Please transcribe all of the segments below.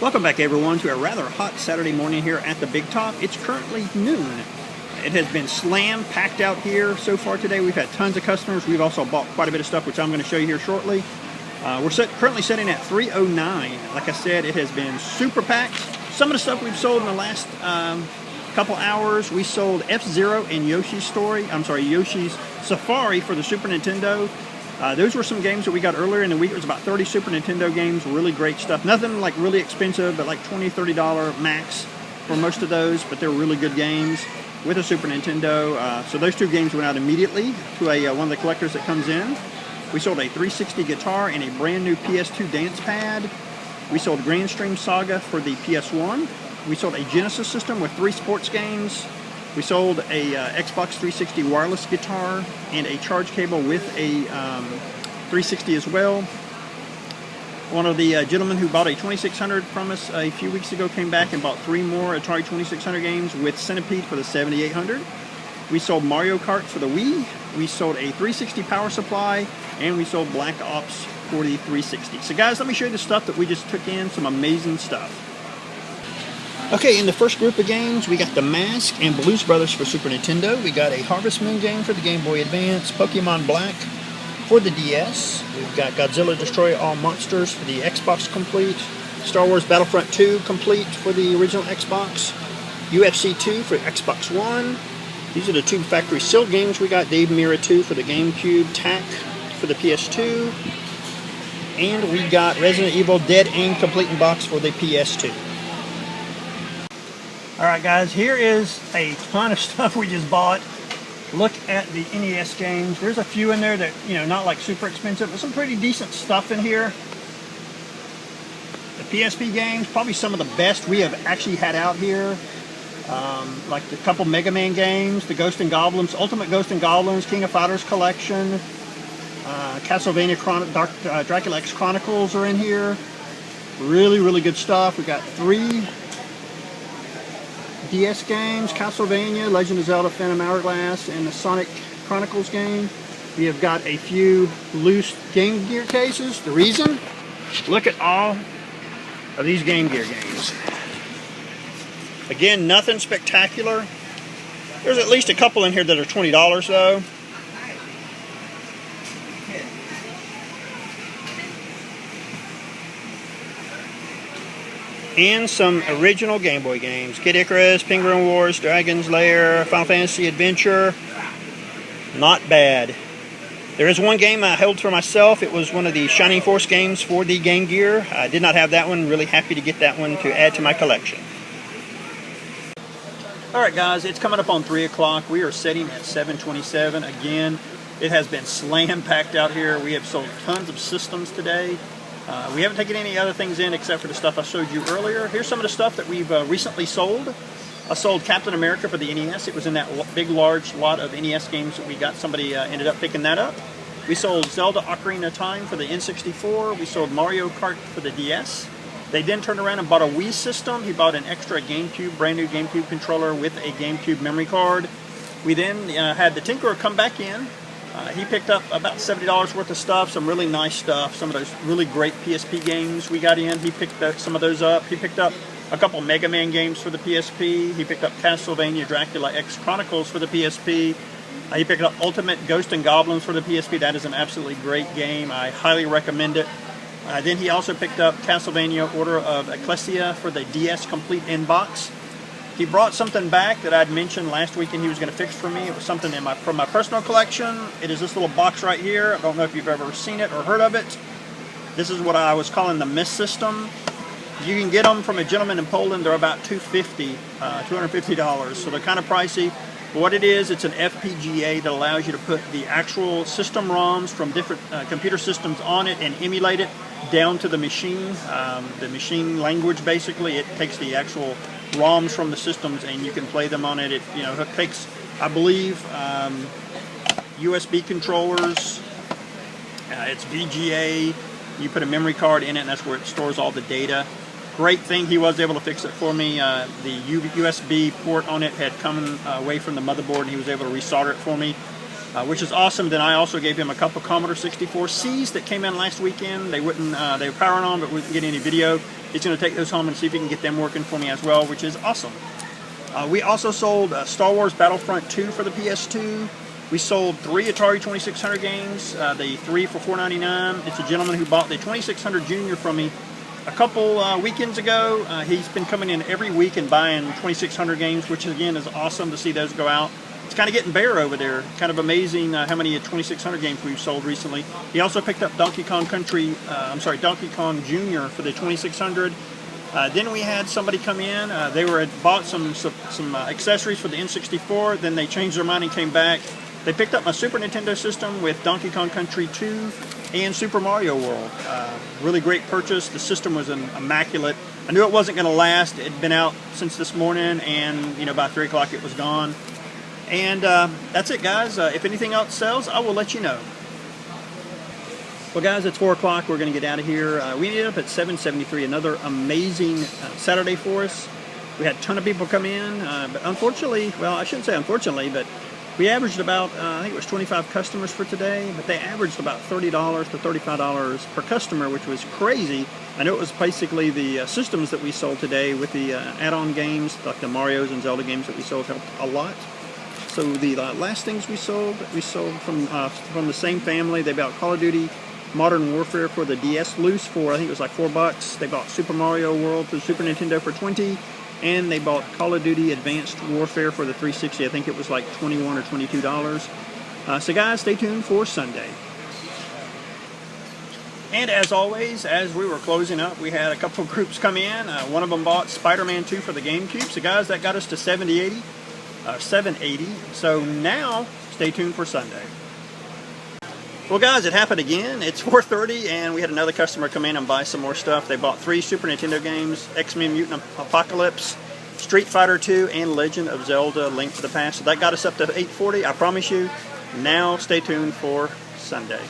Welcome back everyone to a rather hot Saturday morning here at the Big Top. It's currently noon. It has been slam packed out here so far today. We've had tons of customers. We've also bought quite a bit of stuff, which I'm going to show you here shortly. We're currently sitting at 309. Like I said, it has been super packed. Some of the stuff we've sold in the last couple hours, we sold F-Zero and Yoshi's Safari for the Super Nintendo. Those were some games that we got earlier in the week. It was about 30 Super Nintendo games, really great stuff. Nothing like really expensive, but like $20, $30 max for most of those, but they're really good games with a Super Nintendo. So those two games went out immediately to one of the collectors that comes in. We sold a 360 guitar and a brand new PS2 dance pad. We sold Grand Stream Saga for the PS1. We sold a Genesis system with 3 sports games. We sold a Xbox 360 wireless guitar and a charge cable with a 360 as well. One of the gentlemen who bought a 2600 from us a few weeks ago came back and bought 3 more Atari 2600 games with Centipede for the 7800. We sold Mario Kart for the Wii. We sold a 360 power supply, and we sold Black Ops for the 360. So guys, let me show you the stuff that we just took in, some amazing stuff. Okay, in the first group of games, we got The Mask and Blues Brothers for Super Nintendo. We got a Harvest Moon game for the Game Boy Advance, Pokemon Black for the DS. We've got Godzilla Destroy All Monsters for the Xbox Complete, Star Wars Battlefront 2 Complete for the original Xbox, UFC 2 for Xbox One. These are the 2 factory sealed games we got, Dave Mirra 2 for the GameCube, TAC for the PS2, and we got Resident Evil Dead Aim Complete in Box for the PS2. Alright guys, here is a ton of stuff we just bought. Look at the NES games. There's a few in there that, you know, not like super expensive, but some pretty decent stuff in here. The PSP games, probably some of the best we have actually had out here. Like the couple Mega Man games, the Ghost and Goblins, Ultimate Ghost and Goblins, King of Fighters Collection, Castlevania Dracula X Chronicles are in here. Really, really good stuff. We got 3 DS games, Castlevania, Legend of Zelda Phantom Hourglass, and the Sonic Chronicles game. We have got a few loose Game Gear cases. The reason? Look at all of these Game Gear games. Again, nothing spectacular. There's at least a couple in here that are $20 though. And some original Game Boy games. Kid Icarus, Penguin Wars, Dragon's Lair, Final Fantasy Adventure. Not bad. There is one game I held for myself. It was one of the Shining Force games for the Game Gear. I did not have that one. Really happy to get that one to add to my collection. Alright guys, it's coming up on 3 o'clock. We are sitting at 7:27. Again, it has been slam packed out here. We have sold tons of systems today. We haven't taken any other things in except for the stuff I showed you earlier. Here's some of the stuff that we've recently sold. I sold Captain America for the NES. It was in that big, large lot of NES games that we got. Somebody ended up picking that up. We sold Zelda Ocarina of Time for the N64. We sold Mario Kart for the DS. They then turned around and bought a Wii system. He bought an extra GameCube, brand new GameCube controller with a GameCube memory card. We then had the Tinkerer come back in. He picked up about $70 worth of stuff, some really nice stuff, some of those really great PSP games we got in. He picked some of those up. He picked up a couple Mega Man games for the PSP. He picked up Castlevania Dracula X Chronicles for the PSP. He picked up Ultimate Ghost and Goblins for the PSP. That is an absolutely great game. I highly recommend it. Then he also picked up Castlevania Order of Ecclesia for the DS Complete Inbox. He brought something back that I'd mentioned last weekend he was going to fix for me. It was something from my personal collection. It is this little box right here. I don't know if you've ever seen it or heard of it. This is what I was calling the Mist System. You can get them from a gentleman in Poland. They're about $250, so they're kind of pricey. But what it is, it's an FPGA that allows you to put the actual system ROMs from different computer systems on it and emulate it down to the machine language basically. It takes the actual ROMs from the systems and you can play them on it. It takes, I believe, USB controllers. It's VGA. You put a memory card in it and that's where it stores all the data. Great thing, he was able to fix it for me. The USB port on it had come away from the motherboard and he was able to resolder it for me. which is awesome. Then I also gave him a couple Commodore 64Cs that came in last weekend. They wouldn't, they were powering on, but wouldn't get any video. he's going to take those home and see if he can get them working for me as well, which is awesome. We also sold Star Wars Battlefront 2 for the PS2. We sold 3 Atari 2600 games, the 3 for $4.99. It's a gentleman who bought the 2600 Junior from me a couple weekends ago. He's been coming in every week and buying 2600 games, which again is awesome to see those go out. It's kind of getting bare over there. Kind of amazing how many 2600 games we've sold recently. He also picked up Donkey Kong Donkey Kong Junior for the 2600. Then we had somebody come in. They had bought some accessories for the N64. Then they changed their mind and came back. They picked up my Super Nintendo system with Donkey Kong Country 2 and Super Mario World. Really great purchase. The system was immaculate. I knew it wasn't going to last. It had been out since this morning, and by 3 o'clock it was gone. And that's it, guys. If anything else sells, I will let you know. Well, guys, it's 4 o'clock. We're going to get out of here. We ended up at 773. Another amazing Saturday for us. We had a ton of people come in, but unfortunately, well, I shouldn't say unfortunately, but we averaged about, I think it was 25 customers for today, but they averaged about $30 to $35 per customer, which was crazy. I know it was basically the systems that we sold today with the add-on games, like the Marios and Zelda games that we sold helped a lot. So the last things we sold from the same family. They bought Call of Duty Modern Warfare for the DS loose for, I think it was like $4. They bought Super Mario World for the Super Nintendo for $20. And they bought Call of Duty Advanced Warfare for the 360. I think it was like $21 or $22. So guys, stay tuned for Sunday. And as always, as we were closing up, we had a couple of groups come in. One of them bought Spider-Man 2 for the GameCube. So guys, that got us to 780. So now, stay tuned for Sunday. Well, guys, it happened again. It's 4:30, and we had another customer come in and buy some more stuff. They bought 3 Super Nintendo games, X-Men Mutant Apocalypse, Street Fighter 2, and Legend of Zelda: Link to the Past. So that got us up to 840, I promise you. Now, stay tuned for Sunday.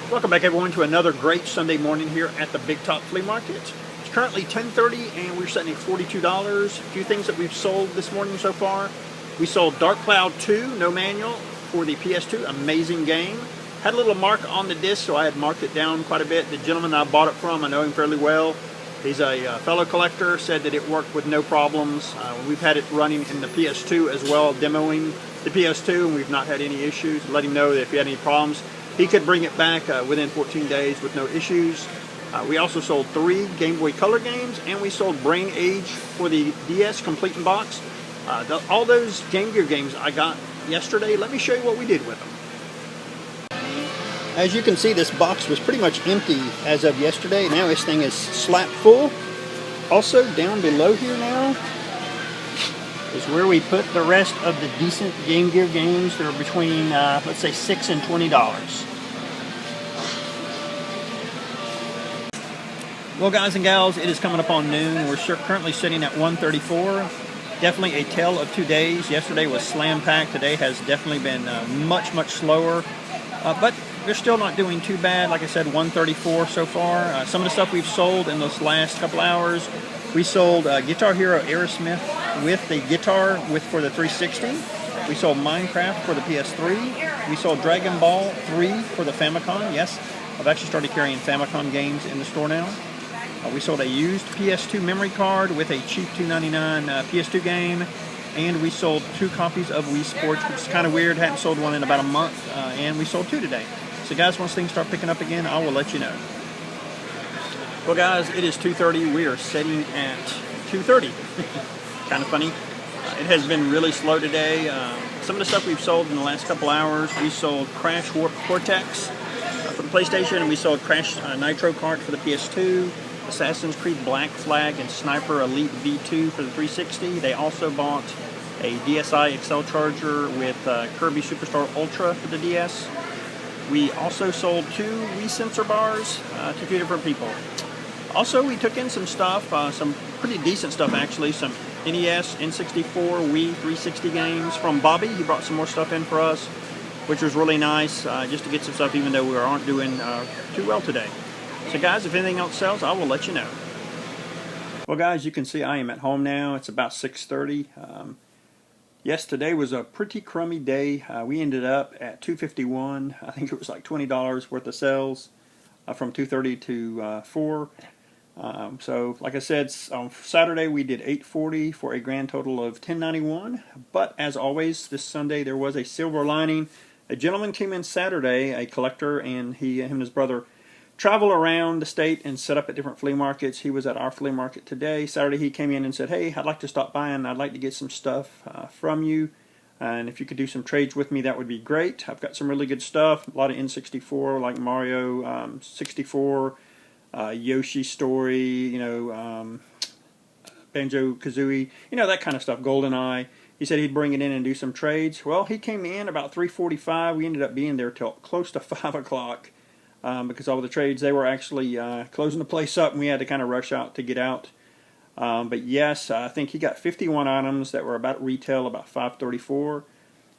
Welcome back, everyone, to another great Sunday morning here at the Big Top Flea Market. It's currently 10:30, and we're sitting at $42. A few things that we've sold this morning so far. We sold Dark Cloud 2, no manual, for the PS2, amazing game. Had a little mark on the disc, so I had marked it down quite a bit. The gentleman I bought it from, I know him fairly well. He's a fellow collector, said that it worked with no problems. We've had it running in the PS2 as well, demoing the PS2, and we've not had any issues. Let him know that if he had any problems, he could bring it back within 14 days with no issues. We also sold 3 Game Boy Color games, and we sold Brain Age for the DS Complete in Box. All those Game Gear games I got yesterday. Let me show you what we did with them. As you can see, this box was pretty much empty as of yesterday. Now this thing is slap full. Also, down below here now is where we put the rest of the decent Game Gear games that are between, let's say, $6 and $20. Well, guys and gals, it is coming up on noon. We're currently sitting at 134. Definitely a tale of 2 days. Yesterday was slam-packed. Today has definitely been much, much slower. But we're still not doing too bad. Like I said, 134 so far. Some of the stuff we've sold in those last couple hours. We sold Guitar Hero Aerosmith with the guitar for the 360. We sold Minecraft for the PS3. We sold Dragon Ball 3 for the Famicom. Yes, I've actually started carrying Famicom games in the store now. We sold a used PS2 memory card with a cheap $2.99 PS2 game, and we sold 2 copies of Wii Sports, which is kind of weird. Hadn't sold one in about a month, and we sold 2 today. So, guys, once things start picking up again, I will let you know. Well, guys, it is 2:30. We are sitting at 2:30. Kind of funny. It has been really slow today. Some of the stuff we've sold in the last couple hours, we sold Crash Warp Cortex for the PlayStation, and we sold Crash Nitro Kart for the PS2. Assassin's Creed Black Flag and Sniper Elite V2 for the 360. They also bought a DSi XL charger with Kirby Superstar Ultra for the DS. We also sold 2 Wii sensor bars to 2 different people. Also, we took in some stuff, some pretty decent stuff actually, some NES, N64, Wii 360 games from Bobby. He brought some more stuff in for us, which was really nice, just to get some stuff even though we aren't doing too well today. So guys, if anything else sells, I will let you know. Well guys, you can see I am at home now. It's about 6:30. Yes, today was a pretty crummy day. We ended up at $251. I think it was like $20 worth of sales. from 2:30 to 4. So like I said, on Saturday we did 840 for a grand total of 1091. But as always, this Sunday there was a silver lining. A gentleman came in Saturday, a collector, and him and his brother travel around the state and set up at different flea markets. He was at our flea market today. Saturday he came in and said, "Hey, I'd like to stop by and I'd like to get some stuff from you. And if you could do some trades with me, that would be great. I've got some really good stuff, a lot of N64 like Mario 64, Yoshi Story, Banjo-Kazooie, that kind of stuff, GoldenEye." He said he'd bring it in and do some trades. Well, he came in about 3:45. We ended up being there till close to 5 o'clock because all the trades, they were actually closing the place up, and we had to kind of rush out to get out. But yes, I think he got 51 items that were about retail, about $534.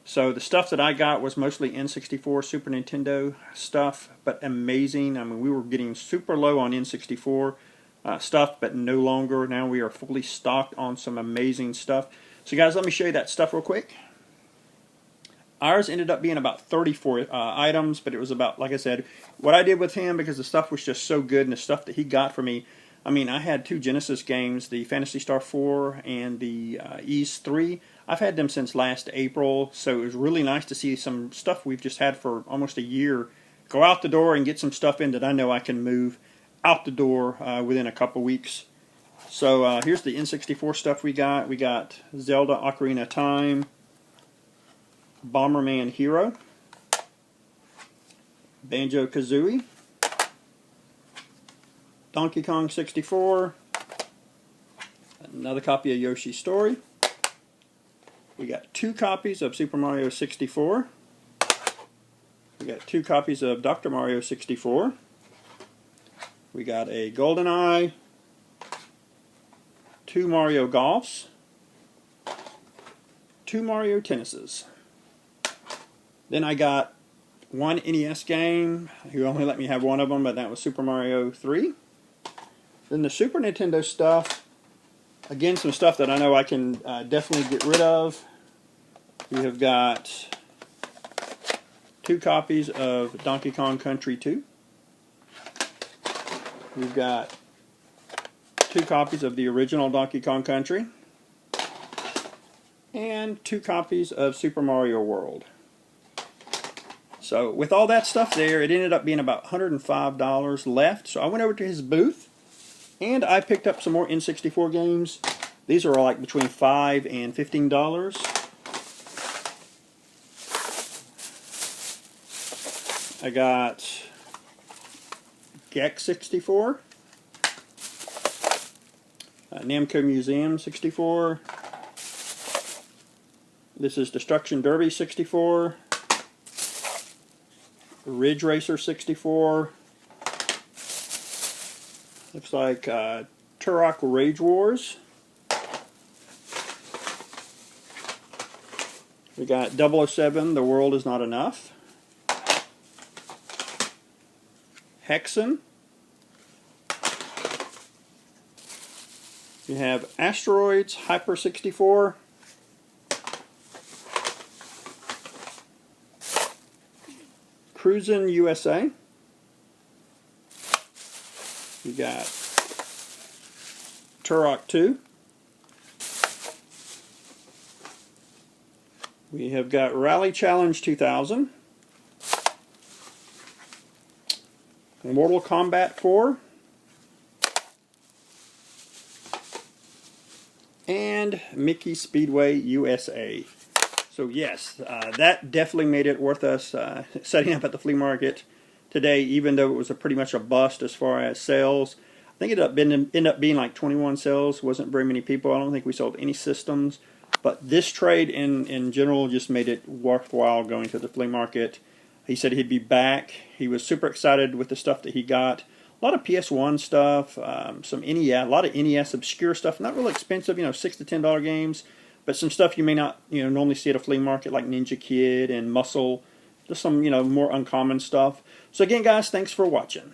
So the stuff that I got was mostly N64, Super Nintendo stuff, but amazing. I mean, we were getting super low on N64 stuff, but no longer. Now we are fully stocked on some amazing stuff. So guys, let me show you that stuff real quick. Ours ended up being about 34 items, but it was about, like I said, what I did with him, because the stuff was just so good, and the stuff that he got for me. I mean, I had 2 Genesis games, the Phantasy Star 4 and the Ys 3. I've had them since last April, so it was really nice to see some stuff we've just had for almost a year go out the door and get some stuff in that I know I can move out the door within a couple weeks. So here's the N64 stuff we got. We got Zelda Ocarina of Time, Bomberman Hero, Banjo-Kazooie, Donkey Kong 64, another copy of Yoshi's Story. We got 2 copies of Super Mario 64. We got 2 copies of Dr. Mario 64. We got a GoldenEye, 2 Mario Golfs, 2 Mario Tennises. Then I got 1 NES game. You only let me have 1 of them, but that was Super Mario 3. Then the Super Nintendo stuff, again, some stuff that I know I can definitely get rid of. We have got 2 copies of Donkey Kong Country 2. We've got 2 copies of the original Donkey Kong Country. And 2 copies of Super Mario World. So with all that stuff there, it ended up being about $105 left. So I went over to his booth, and I picked up some more N64 games. These are like between $5 and $15. I got Gex 64, Namco Museum 64. This is Destruction Derby 64. Ridge Racer 64. Looks like Turok Rage Wars. We got 007, The World Is Not Enough. Hexen. We have Asteroids Hyper 64. Cruisin' USA. We got Turok 2. We have got Rally Challenge 2000. Mortal Kombat 4. And Mickey Speedway USA. So yes, that definitely made it worth us setting up at the flea market today, even though it was pretty much a bust as far as sales. I think it ended up being like 21 sales. Wasn't very many people. I don't think we sold any systems. But this trade in general just made it worthwhile going to the flea market. He said he'd be back. He was super excited with the stuff that he got. A lot of PS1 stuff, some NES, a lot of NES obscure stuff. Not really expensive, $6 to $10 games. But some stuff you may not, normally see at a flea market, like Ninja Kid and Muscle. Just some, more uncommon stuff. So again, guys, thanks for watching.